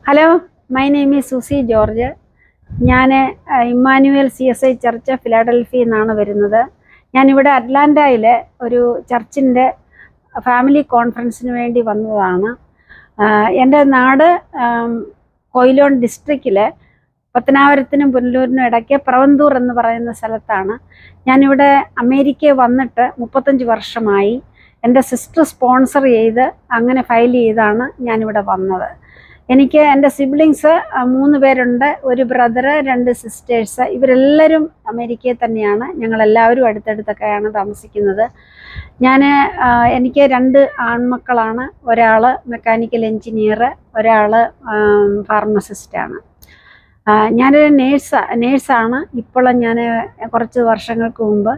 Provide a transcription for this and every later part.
Hello, my name is Susie George. ഞാൻ Emmanuel CSI church ഫിലാഡൽഫിയിൽ നിന്നാണ് വരുന്നത്. ഞാനിവിടെ അറ്റ്ലാന്റയിലെ ഒരു ചർച്ചിൻ്റെ ഫാമിലി കോൺഫറൻസിന് വേണ്ടി വന്നതാണ്. എൻ്റെ നാട് കൊയിലോൺ ഡിസ്ട്രിക്റ്റിലെ പത്തനാപുരത്തിനും പുനലൂരിനും ഇടയ്ക്ക് പ്രവന്തൂർ എന്ന് പറയുന്ന സ്ഥലത്താണ്. ഞാനിവിടെ അമേരിക്കയിൽ വന്നിട്ട് 35 വർഷമായി. എൻ്റെ സിസ്റ്റർ സ്പോൺസർ ചെയ്ത് അങ്ങനെ ഫയൽ ചെയ്താണ് ഞാനിവിടെ വന്നത്. എനിക്ക് എൻ്റെ സിബ്ലിങ്സ് 3 പേരുണ്ട്. ഒരു ബ്രദർ, 2 സിസ്റ്റേഴ്സ്. ഇവരെല്ലാവരും അമേരിക്കയിൽ തന്നെയാണ്. ഞങ്ങളെല്ലാവരും അടുത്തടുത്തൊക്കെയാണ് താമസിക്കുന്നത്. എനിക്ക് 2 ആൺമക്കളാണ്. ഒരാൾ മെക്കാനിക്കൽ എൻജിനീയർ, ഒരാൾ ഫാർമസിസ്റ്റാണ്. ഞാനൊരു നേഴ്സാണ്. ഇപ്പോൾ ഞാൻ കുറച്ച് വർഷങ്ങൾക്ക് മുമ്പ്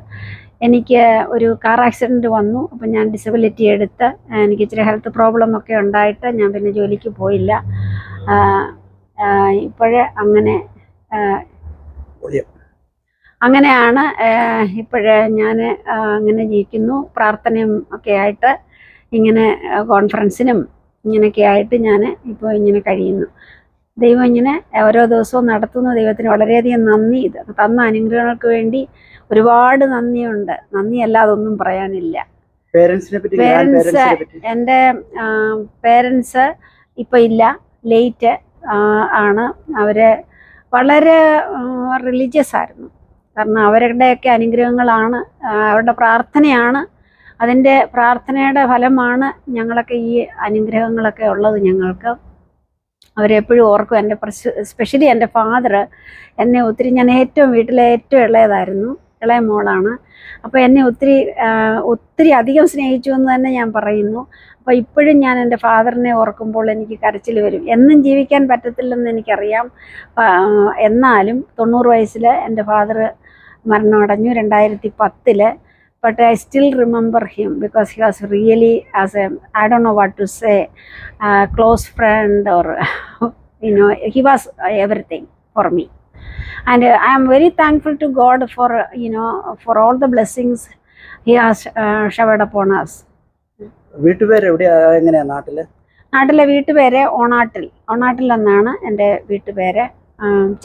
എനിക്ക് ഒരു കാർ ആക്സിഡൻറ്റ് വന്നു. അപ്പം ഞാൻ ഡിസബിലിറ്റി എടുത്ത് എനിക്ക് ഇച്ചിരി ഹെൽത്ത് പ്രോബ്ലം ഒക്കെ ഉണ്ടായിട്ട് ഞാൻ പിന്നെ ജോലിക്ക് പോയില്ല. ഇപ്പോഴേ അങ്ങനെയാണ് ഇപ്പോഴേ ഞാൻ അങ്ങനെ ജീവിക്കുന്നു. പ്രാർത്ഥനയും ഒക്കെ ആയിട്ട് ഇങ്ങനെ കോൺഫറൻസിനും ഇങ്ങനെയൊക്കെ ആയിട്ട് ഞാൻ ഇപ്പോൾ ഇങ്ങനെ കഴിയുന്നു. ദൈവം ഇങ്ങനെ ഓരോ ദിവസവും നടത്തുന്ന ദൈവത്തിന് വളരെയധികം നന്ദി. ഇത് തന്ന അനുഗ്രഹങ്ങൾക്ക് വേണ്ടി ഒരുപാട് നന്ദിയുണ്ട്. നന്ദിയല്ലാതൊന്നും പറയാനില്ല. എൻ്റെ പേരൻസ് ഇപ്പം ഇല്ല, ലേറ്റ് ആണ്. അവർ വളരെ റിലീജിയസ് ആയിരുന്നു. കാരണം അവരുടെയൊക്കെ അനുഗ്രഹങ്ങളാണ്, അവരുടെ പ്രാർത്ഥനയാണ്, അതിൻ്റെ പ്രാർത്ഥനയുടെ ഫലമാണ് ഞങ്ങളൊക്കെ ഈ അനുഗ്രഹങ്ങളൊക്കെ ഉള്ളത്. ഞങ്ങൾക്ക് അവരെപ്പോഴും ഓർക്കും. എൻ്റെ സ്പെഷ്യലി എൻ്റെ ഫാദർ എന്നെ ഒത്തിരി, ഞാൻ വീട്ടിലെ ഏറ്റവും ഇളയതായിരുന്നു, ഇളയ മോളാണ്. അപ്പോൾ എന്നെ ഒത്തിരി അധികം സ്നേഹിച്ചു എന്ന് തന്നെ ഞാൻ പറയുന്നു. അപ്പോൾ ഇപ്പോഴും ഞാൻ എൻ്റെ ഫാദറിനെ ഓർക്കുമ്പോൾ എനിക്ക് കരച്ചിൽ വരും. എന്നും ജീവിക്കാൻ പറ്റത്തില്ലെന്ന് എനിക്കറിയാം. എന്നാലും 90 വയസ്സിൽ എൻ്റെ ഫാദർ മരണമടഞ്ഞു 2010. But I still remember him because he was really, I don't know what to say, close friend, or he was everything for me. And I am very thankful to God for all the blessings he has showered upon us. വീട്ടുപേര് എവിടെയാ? എങ്ങനെയാ നാട്ടിലെ വീട്ടുപേര് ഓണാട്ടിൽ എന്നാണ് എൻ്റെ വീട്ടുപേര്.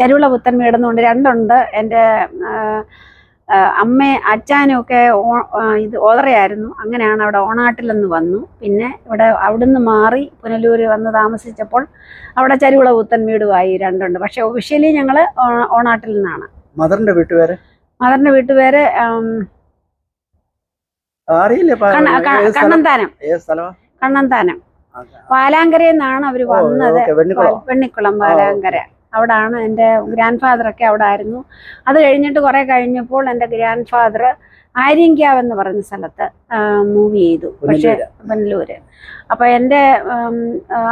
ചരുവിള പുത്തൻമേട് എന്നുകൊണ്ട് 2 ഉണ്ട്. എൻ്റെ അച്ഛനും ഒക്കെ ഇത് ഓതറയായിരുന്നു. അങ്ങനെയാണ് അവിടെ ഓണാട്ടിലെന്ന് വന്നു. പിന്നെ ഇവിടെ അവിടുന്ന് മാറി പുനലൂര് വന്ന് താമസിച്ചപ്പോൾ അവിടെ ചരുവിള പുത്തൻമേടുമായി 2 ഉണ്ട്. പക്ഷെ ഒഫീഷ്യലി ഞങ്ങൾ ഓണാട്ടിൽ നിന്നാണ്. മദറിന്റെ വീട്ടുപേര് കണ്ണന്താനം. വാലാങ്കരയിൽ നിന്നാണ് അവർ വന്നത്. വെണ്ണിക്കുളം വാലാങ്കര. അവിടാണ് എൻ്റെ ഗ്രാൻഡ് ഫാദറൊക്കെ അവിടെ ആയിരുന്നു. അത് കഴിഞ്ഞിട്ട് കുറേ കഴിഞ്ഞപ്പോൾ എൻ്റെ ഗ്രാൻഡ് ഫാദർ ആര്യങ്കാവ് എന്ന് പറയുന്ന സ്ഥലത്ത് മൂവ് ചെയ്തു, പക്ഷേ പുനലൂര്. അപ്പോൾ എൻ്റെ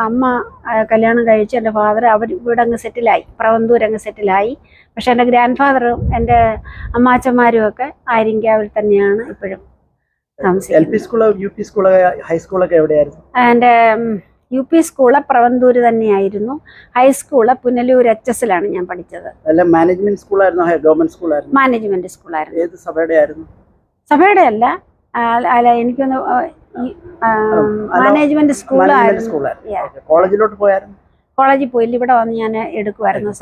അമ്മ കല്യാണം കഴിച്ച് എൻ്റെ ഫാദർ ഇവിടെ അങ്ങ് സെറ്റിലായി, പ്രവന്തൂർ അങ്ങ് സെറ്റിലായി. പക്ഷെ എൻ്റെ ഗ്രാൻഡ് ഫാദറും എൻ്റെ അമ്മാച്ചന്മാരും ഒക്കെ ആര്യങ്കാവിൽ തന്നെയാണ് ഇപ്പോഴും താമസിക്കുന്നത്. എൻ്റെ UP സ്കൂള് പ്രവന്തൂര് തന്നെയായിരുന്നു. ഹൈസ്കൂള് പുനലൂർ HS ഞാൻ പഠിച്ചത്. മാനേജ്മെന്റ് സ്കൂളായിരുന്നു, ഗവൺമെന്റ് സ്കൂളായിരുന്നു? മാനേജ്മെന്റ് സ്കൂളായിരുന്നു. ഏത് സഭയുടെ ആയിരുന്നു? സഭയുടെ അല്ല, എനിക്കൊന്ന് മാനേജ്മെന്റ് സ്കൂളായിരുന്നു. കോളേജിലോട്ട് പോയായിരുന്നു? കോളേജിൽ പോയില്ല, ഇവിടെ വന്ന് ഞാൻ എടുക്കുമായിരുന്നു.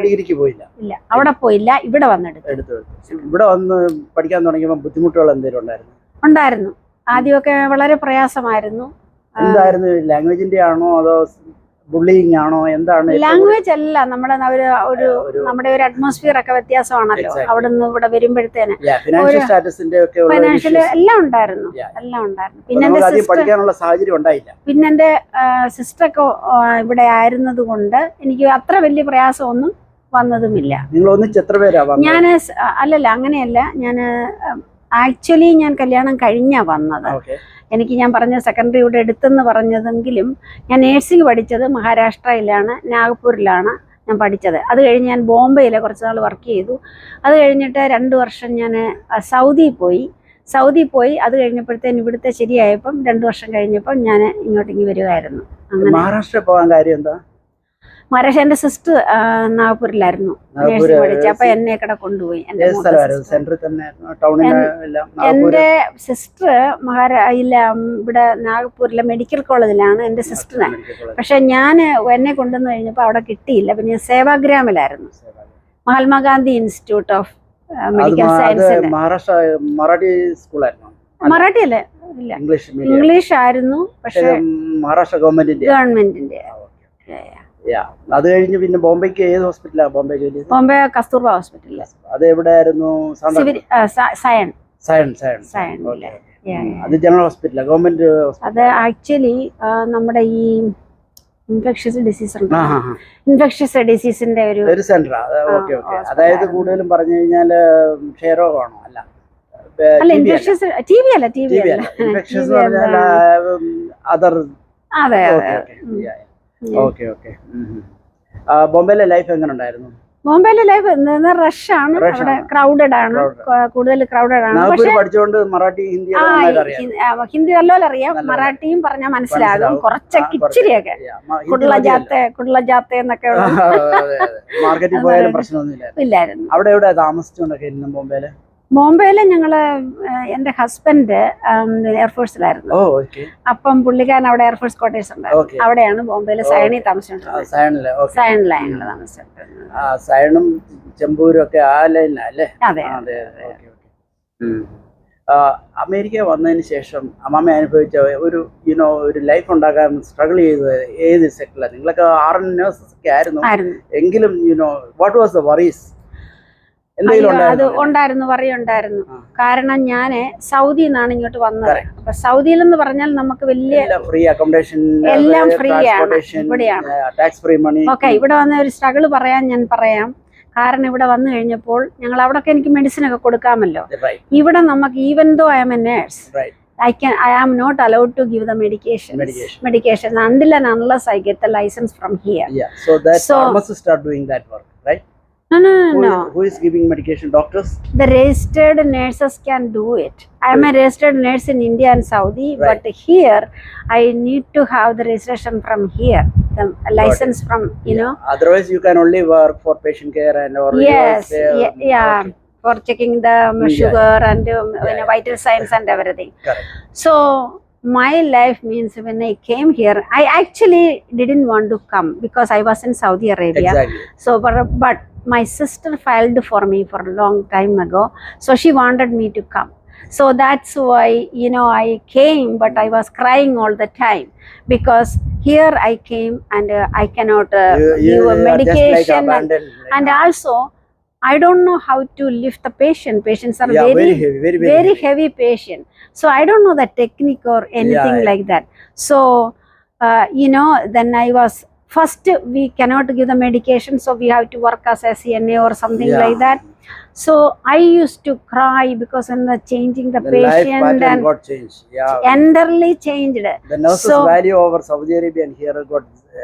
ഡിഗ്രിക്ക് പോയില്ല? ഇല്ല, അവിടെ പോയില്ല, ഇവിടെ വന്നെടുത്തു. ഇവിടെ വന്ന് പഠിക്കാൻ തുടങ്ങിയപ്പോൾ ബുദ്ധിമുട്ടുകൾ എന്തെങ്കിലും ഉണ്ടായിരുന്നു? ആദ്യമൊക്കെ വളരെ പ്രയാസമായിരുന്നു. എന്തായിരുന്നു? ലാംഗ്വേജിന്റെ ആണോ അതോ ബുള്ളിയിങ് ആണോ? എന്താണ്? ലാംഗ്വേജ് അല്ല, നമ്മുടെ ഒരു അറ്റ്മോസ്ഫിയർ ഒക്കെ വ്യത്യാസമാണല്ലോ. അവിടെ നിന്ന് ഇവിടെ വരുമ്പോഴത്തേന് ഫൈനാൻഷ്യൽ എല്ലാം ഉണ്ടായിരുന്നു. പിന്നെ എന്റെ സിസ്റ്ററൊക്കെ ഇവിടെ ആയിരുന്നത് കൊണ്ട് എനിക്ക് അത്ര വലിയ പ്രയാസമൊന്നും വന്നതുമില്ല. ഞാൻ അങ്ങനെയല്ല. ആക്ച്വലി ഞാൻ കല്യാണം കഴിഞ്ഞാ വന്നത്. ഞാൻ പറഞ്ഞ സെക്കൻഡറി ഇവിടെ എടുത്തെന്ന് പറഞ്ഞതെങ്കിലും ഞാൻ നേഴ്സിംഗ് പഠിച്ചത് മഹാരാഷ്ട്രയിലാണ്, നാഗ്പൂരിലാണ് ഞാൻ പഠിച്ചത്. അത് കഴിഞ്ഞ് ഞാൻ ബോംബെയിൽ കുറച്ച് നാൾ വർക്ക് ചെയ്തു. അത് കഴിഞ്ഞിട്ട് 2 വർഷം ഞാൻ സൗദിയിൽ പോയി. അത് കഴിഞ്ഞപ്പോഴത്തേന് ഇവിടുത്തെ ശരിയായപ്പം 2 വർഷം കഴിഞ്ഞപ്പം ഞാൻ ഇങ്ങോട്ടേക്ക് വരുമായിരുന്നു. അങ്ങനെ മഹാരാഷ്ട്ര പോകാൻ കാര്യം എന്താ? മഹാരാഷ്ട്ര. എന്റെ സിസ്റ്റർ നാഗ്പൂരിലായിരുന്നു നേഴ്സിംഗ് പഠിച്ചത്. അപ്പൊ എന്നെ ഇവിടെ കൊണ്ടുപോയി. എന്റെ സെന്ററിൽ തന്നെ ടൗണിലെല്ലാം എന്റെ സിസ്റ്റർ ഇവിടെ നാഗ്പൂരിലെ മെഡിക്കൽ കോളേജിലാണ് എന്റെ സിസ്റ്ററിനെ. പക്ഷെ ഞാൻ എന്നെ കൊണ്ടുവന്ന് കഴിഞ്ഞപ്പോ അവിടെ കിട്ടിയില്ല. പിന്നെ സേവാഗ്രാമിലായിരുന്നു, Mahatma Gandhi Institute of Medical Science. Marathi സ്കൂളായിരുന്നു. മറാഠി അല്ലേ, ഇല്ല ഇംഗ്ലീഷ് ആയിരുന്നു. പക്ഷെ മഹാരാഷ്ട്ര ഗവൺമെന്റിന്റെ. അത് കഴിഞ്ഞ് പിന്നെ ബോംബെക്ക് ഏത് ഹോസ്പിറ്റലാണ് ബോംബെ ജോലി? ബോംബെ കസ്തൂർബ ഹോസ്പിറ്റലില്. അത് എവിടെയായിരുന്നു? അത് ജനറൽ ഹോസ്പിറ്റലാണ്, ഗവൺമെന്റ്. അത് ആക്ച്വലി നമ്മുടെ ഈ ഇൻഫെക്ഷ്യസ് ഡിസീസിന്റെ ഒരു സെന്റർ. അതായത് കൂടുതലും പറഞ്ഞു കഴിഞ്ഞാല് ക്ഷയരോഗമാണോ? അല്ല, ഇൻഫെക്ഷ്യസ് ടി ബി അല്ല. Infectious other. അതെ. ഓക്കെ. ബോംബെയിലെ ലൈഫ് എങ്ങനെ ഉണ്ടായിരുന്നു? ബോംബെയിലെ ലൈഫ് റഷാണ്, അവിടെ ക്രൗഡഡ് ആണ്, കൂടുതൽ ക്രൗഡഡ് ആണ്. പഠിച്ചുകൊണ്ട് മറാഠി ഹിന്ദി നല്ലോണം അറിയാം, മറാഠിയും പറഞ്ഞാൽ മനസ്സിലാകും കുറച്ചൊക്കെ, ഇച്ചിരിയൊക്കെ. കുടലജാത്തെ എന്നൊക്കെ മാർക്കറ്റിൽ പോയാലും പ്രശ്നമൊന്നുമില്ല. ഇല്ലായിരുന്നു. അവിടെ എവിടെ താമസിച്ചുകൊണ്ടൊക്കെ ഇരുന്നു ബോംബെയില്? ബോംബെയില് ഞങ്ങള്, എന്റെ ഹസ്ബൻഡ് എയർഫോഴ്സിലായിരുന്നു. അപ്പം പുള്ളിക്കാരൻ അവിടെ എയർഫോഴ്സ് ക്വാർട്ടേഴ്സ് ഉണ്ട്, അവിടെയാണ് ബോംബെയില് സയണി താമസിച്ചിട്ടുള്ളത്. സയണിലാണ് ഞങ്ങള് താമസിച്ചിട്ടുള്ളത്. സയണും ചെമ്പൂരും ഒക്കെ ആ ലൈനിലല്ലേ? അതെ. അമേരിക്ക വന്നതിന് ശേഷം അമ്മാമ അനുഭവിച്ച ഒരു ലൈഫ് ഉണ്ടാക്കാൻ സ്ട്രഗിൾ ചെയ്തത് ഏത് സെക്ടറിലാണ്? നിങ്ങളൊക്കെ RN നേഴ്സസ് ഒക്കെ ആയിരുന്നു, എങ്കിലും വാട്ട് വാസ് ദ വറീസ്? അത് ഉണ്ടായിരുന്നു, പറയുണ്ടായിരുന്നു. കാരണം ഞാന് സൗദിയിൽ നിന്നാണ് ഇങ്ങോട്ട് വന്നത്. അപ്പൊ സൗദിയിൽ എന്ന് പറഞ്ഞാൽ നമുക്ക് വലിയ എല്ലാം ഫ്രീ ആണ്, ഇവിടെയാണ്. ഓക്കെ, ഇവിടെ വന്ന ഒരു സ്ട്രഗിൾ ഞാൻ പറയാം. കാരണം ഇവിടെ വന്നു കഴിഞ്ഞപ്പോൾ ഞങ്ങൾ അവിടെയൊക്കെ എനിക്ക് മെഡിസിൻ ഒക്കെ കൊടുക്കാമല്ലോ. ഇവിടെ നമുക്ക് even though I am a nurse, I am not allowed to give the medication until and unless I get the license from here. So that pharmacists start doing that work, right? No. Who is giving medication? Doctors? The registered nurses can do it. I am a registered nurse in India and Saudi, but here I need to have the registration from here, the license from, Otherwise you can only work for patient care and or for checking the sugar and vital signs and everything. Correct. So my life means when I came here, I actually didn't want to come because I was in Saudi Arabia. Exactly. So but my sister filed for me for a long time ago, so she wanted me to come. So that's why I came, but I was crying all the time because here I came and I cannot give a medication, and also I don't know how to lift the patient. Patients are very heavy patient. So I don't know the technique or anything like that. So then I was, first we cannot give the medication, so we have to work as a CNA or something like that. So I used to cry because when the changing the patient life pattern got changed. Entirely changed. The nurses value over Saudi Arabia and here got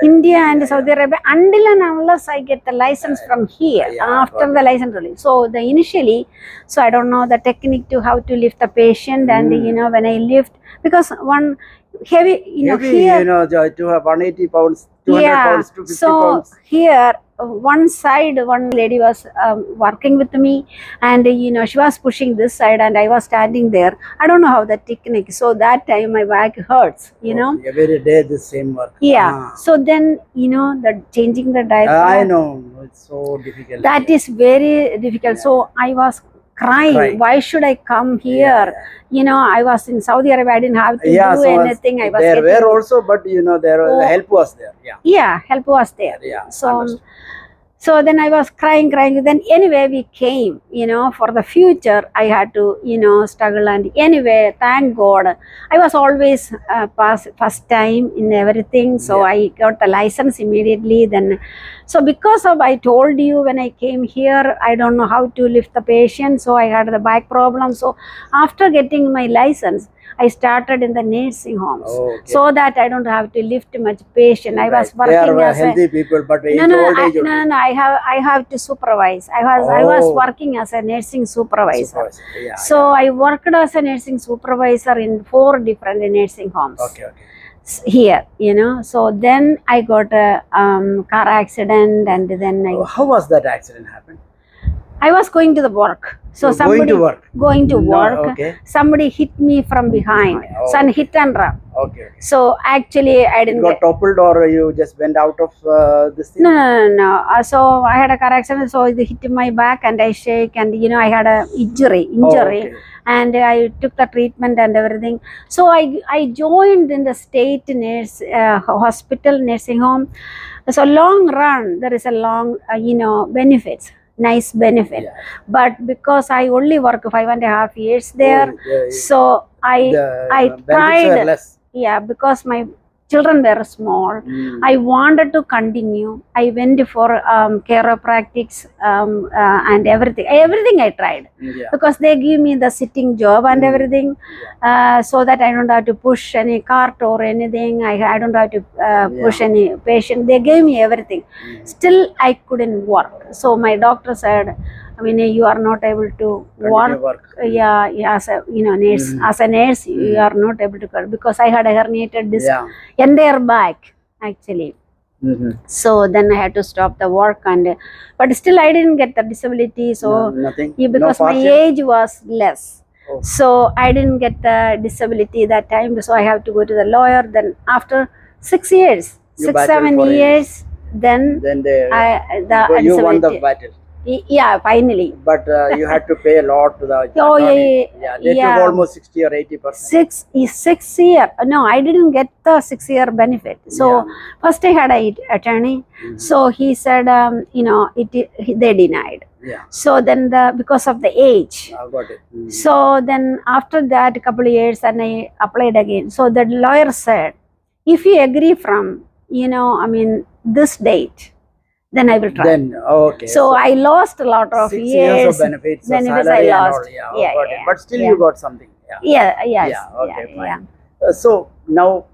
India and Saudi Arabia until and unless I get the license from here. After the license release, so the initially, so I don't know the technique to how to lift the patient, and when I lift, because one heavy, here, to have 180 pounds, 200 pounds, 250 so pounds. Here one side, one lady was working with me, and she was pushing this side and I was standing there. I don't know how the technique, so that time my back hurts, every day the same work. So then the changing the diaper, I know it's so difficult. That is very difficult. So I was crying. Why should I come here? I was in Saudi Arabia, I didn't have to do anything. I was there were also, but there help was there. Help was there. So then I was crying. Then anyway we came, for the future I had to, struggle, and anyway, thank God, I was always first time in everything. So I got the license immediately. Then, so because of, I told you when I came here, I don't know how to lift the patient, so I had the back problem. So after getting my license, I started in the nursing homes, so that I don't have to lift much patient. I was working as healthy people, but I have to supervise. I was working as a nursing supervisor. So I worked as a nursing supervisor in 4 different nursing homes. here, you know. So then I got a car accident, and then How was that accident happened? I was going to the work. So You're somebody going to work. going to No, work. okay. Somebody hit me from behind. Oh, So and hit and run. Okay. So actually I It didn't got get. toppled, or you just went out of this thing? No. So I had a car accident. So it hit my back and I shake, and you know I had a injury. Oh, okay. And I took the treatment and everything. So I joined in the state nurse hospital nursing home. So long run, there is a long you know benefits, nice benefit. Yeah. But because I only work 5.5 years there, Oh, so I benefits tried. were less. Yeah, because my children were small. I wanted to continue. I went for chiropractics and everything. Everything I tried, Yeah. because they give me the sitting job and everything, so that I don't have to push any cart or anything. I don't have to push any patient. They gave me everything. Still, I couldn't work. So my doctor said, I mean, you are not able to Continue work. Yeah, as a nurse, as a nurse, you are not able to cut, because I had a herniated disc Yeah. in their back actually. So then I had to stop the work, but still I didn't get the disability. So Nothing. because no my partial? age was less, Oh. so I didn't get the disability that time. So I have to go to the lawyer. Then after 6 years, You battled 7 for years, then Then they, you won the disability. battle. Yeah, finally. But you had to pay a lot to the Oh, attorney. They yeah. took almost 60 or 80%. 6 year. No, I didn't get the 6 year benefit. So first I had a attorney. So he said, they denied. Yeah, So then because of the age. I got it. So then after that, a couple of years, and I applied again. So the lawyer said, if you agree from, this date, then I will try. Then, okay. So I lost a lot of 6 years of benefits, Benefits I salary and lost. all. Yeah, Yeah, got yeah, it. But still yeah. you got something. Yeah. Yes. Yeah, okay, fine. So now,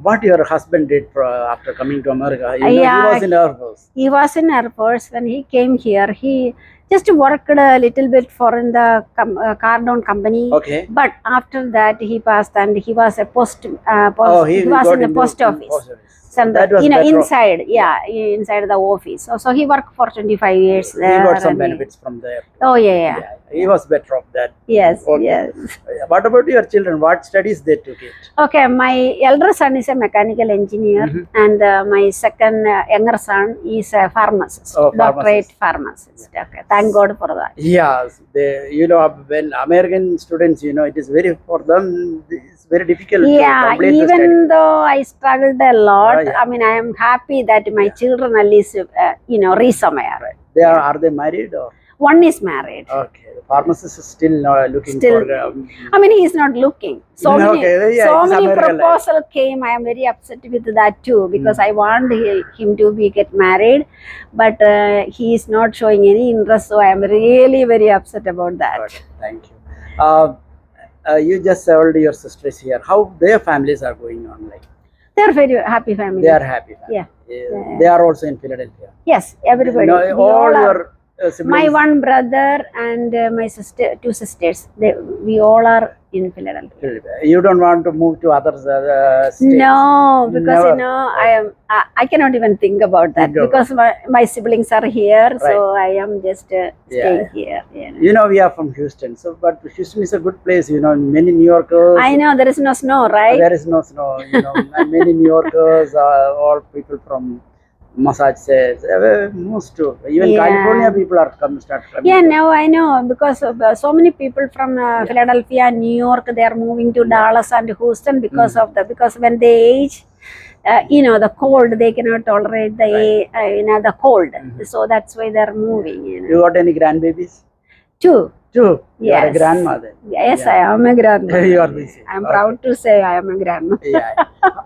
what your husband did after coming to America? You know, Yeah. he was in Air Force. He was in Air Force. When he came here, he just worked a little bit for in the Cardone company. Okay. But after that, he passed, and he was a he was got in the into post office. Post office. And That was better off. inside, inside the office. So he worked for 25 years He there. got some and benefits from there. Oh yeah. He was better off that. Yes, Okay. yes. What about your children? What studies they took it? Okay, my elder son is a mechanical engineer, and my second younger son is a pharmacist, Oh, doctorate pharmacist. Okay, thank God for that. Yes, when American students, it is for them, it's very difficult to Yeah, complete the study. even though I struggled a lot, Yeah. I mean, I am happy that my children at least, reach somewhere. Are they married or? One is married. Okay, the pharmacist is still looking Still. for. I mean, he is not looking. So No, many, okay, yeah, so it's many American life. proposal came. I am very upset with that too, because I want him to get married, but he is not showing any interest. So I am really very upset about that. Okay, thank you. You just told your sisters here how their families are going on. Like They are very happy family. they are happy. Family. Yeah. They are also in Philadelphia. Yes, everybody. No, We all all are- your siblings. my one brother and my two sisters. We all are in Philadelphia. You don't want to move to other states? No, because Never. I cannot even think about that, Think about because my siblings are here, so I am just staying here. We are from Houston, but Houston is a good place. Many New Yorkers. I know there is no snow, right? There is no snow. Many New Yorkers, all people from Massachusetts, most of even California people are start coming. Yeah, now I know, because of, so many people from Philadelphia, New York, they are moving to Dallas and Houston because because when they age, the cold, they cannot tolerate the cold. So that's why they are moving. You got any grandbabies? Two. You are a Yes. grandmother. Yes, I am a grandmother. You are busy. I am proud to say I am a grandmother.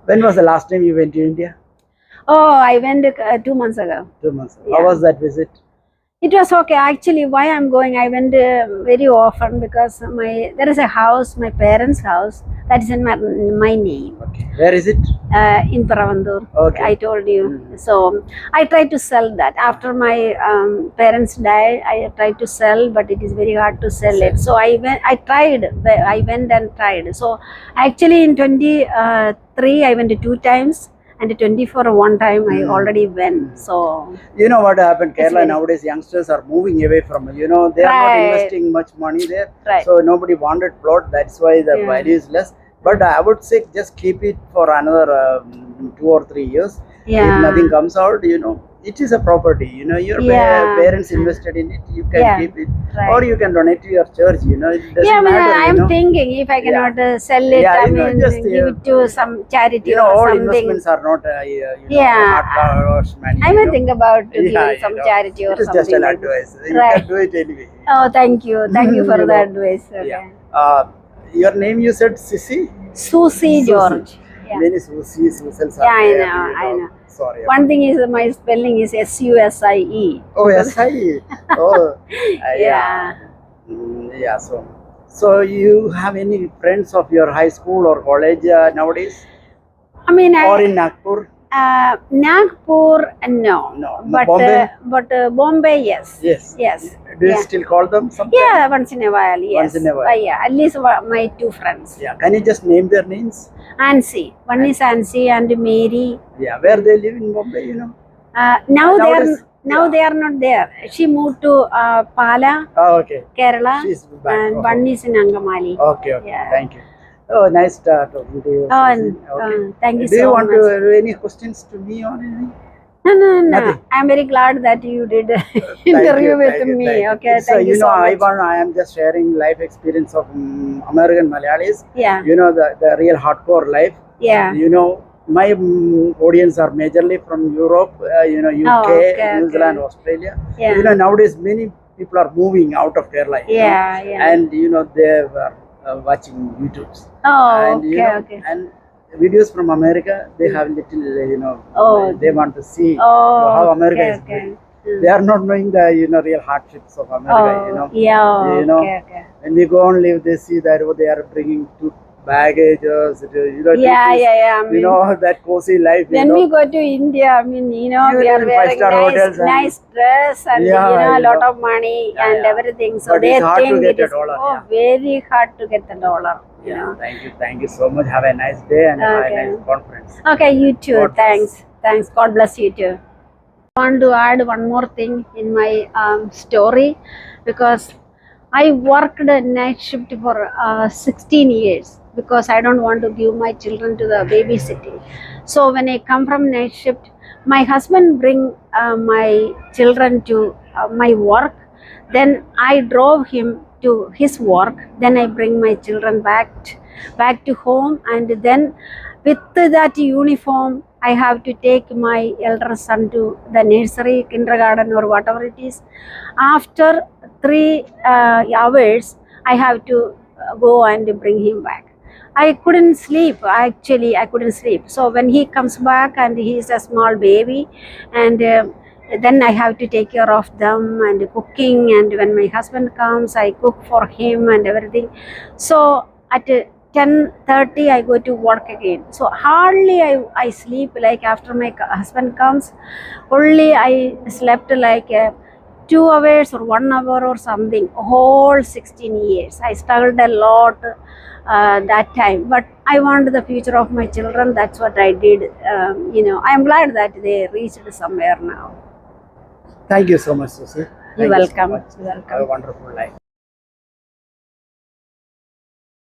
When was the last time you went to India? Oh, I went 2 months ago. 2 months. How was that visit? It was okay. Actually, why I'm going, I went very often because there is a house, my parents' house, That is in my name. Okay. Where is it? In Paravandur. Okay. I told you. So I tried to sell that. After my parents died, I tried to sell, but it is very hard to sell it. So I went and tried. So actually in 23 I went 2 times, and 24 one time I already went. So You know what happened? Kerala very- nowadays, youngsters are moving away from, they are not Right. investing much money there. Right. So nobody wanted plot. That's why the Yeah. value is less. But I would say just keep it for another 2 or 3 years. If yeah. nothing comes out, it is a property. Your Yeah. parents invested in it. You can Yeah. keep it, Right. or you can donate to your church. It doesn't Yeah, I mean, matter. I am thinking if I cannot sell it, Yeah, I mean, just, give it to some charity or all something. investments are not Yeah. hard cash money. I may think about to give it some charity or It is something. just an like that. advice. You Right. can do it anyway. Oh, thank you for You the know. advice. Okay. Yeah. Your name you said Sissy? Susie George. Yeah. Many Susies, Susans are Yeah, I there, know, I know. Sorry. One thing is my spelling is SUSIE. Oh, yes, I. Oh, Yeah. Yeah. So you have any friends of your high school or college nowadays, I mean, or in Nagpur? Nagpur, no. No. But Bombay? Bombay, yes. Yes. Yes. Do you Yeah. still call them something? Yeah, once in a while, yes. Once in a while. Yeah, at least my 2 friends. Yeah. Can you just name their names? Ansi. One is Ansi and Mary. Yeah. Where they live in Bombay, Now Nowadays, they are not there. She moved to Pala, Oh, okay. Kerala, She's back. and Oh, one is in Angamali. Okay. Okay. Yeah. Thank you. Oh, nice talking to you. Oh, Susie. Okay. thank you Do so you want much. to do any questions to me or anything? No. Nothing. I'm very glad that you did Thank interview you, with thank you, me. thank you. Okay, So, thank you so much. I am just sharing life experience of American Malayalis. Yeah, The real hardcore life. yeah. My audience are majorly from Europe, UK, okay, New okay. Zealand, Australia. Yeah. Nowadays many people are moving out of Kerala. Yeah. And they were watching YouTubes. Oh, And okay. and videos from America, they have little Oh. they want to see Oh, how America is okay. doing. They are not knowing the real hardships of America. Oh, yeah. Okay. When we go and live, they see that they are bringing two baggages. Yeah. I mean, That cozy life. when we go to India, I mean, we You are live in wearing five-star hotels and- nice dress and Yeah, a lot of money and yeah. everything. So But they it's hard to think get it a is dollar, very hard to get the dollar. Yeah. Thank you so much. Have a nice day and have a Okay. nice conference. Okay, you too. God bless. Thanks. God bless you too. I want to add one more thing in my story, because I worked a night shift for 16 years because I don't want to give my children to the babysitting. So when I come from night shift, my husband bring my children to my work. Then I drove him to his work. Then I bring my children back to home, and then with that uniform I have to take my elder son to the nursery, kindergarten, or whatever it is. After 3 hours I have to go and bring him back. I couldn't sleep. Actually, I couldn't sleep. So when he comes back and he is a small baby, and then I have to take care of them and cooking. And when my husband comes, I cook for him and everything. So at 10:30 I go to work again. So hardly I sleep. Like after my husband comes, only I slept like 2 hours or 1 hour or something. Whole 16 years I struggled a lot that time, but I want the future of my children. That's what I did. I am glad that they reached somewhere now. Thank you so much, Susie. You're Thank you so welcome. much. You're welcome. Have a wonderful life.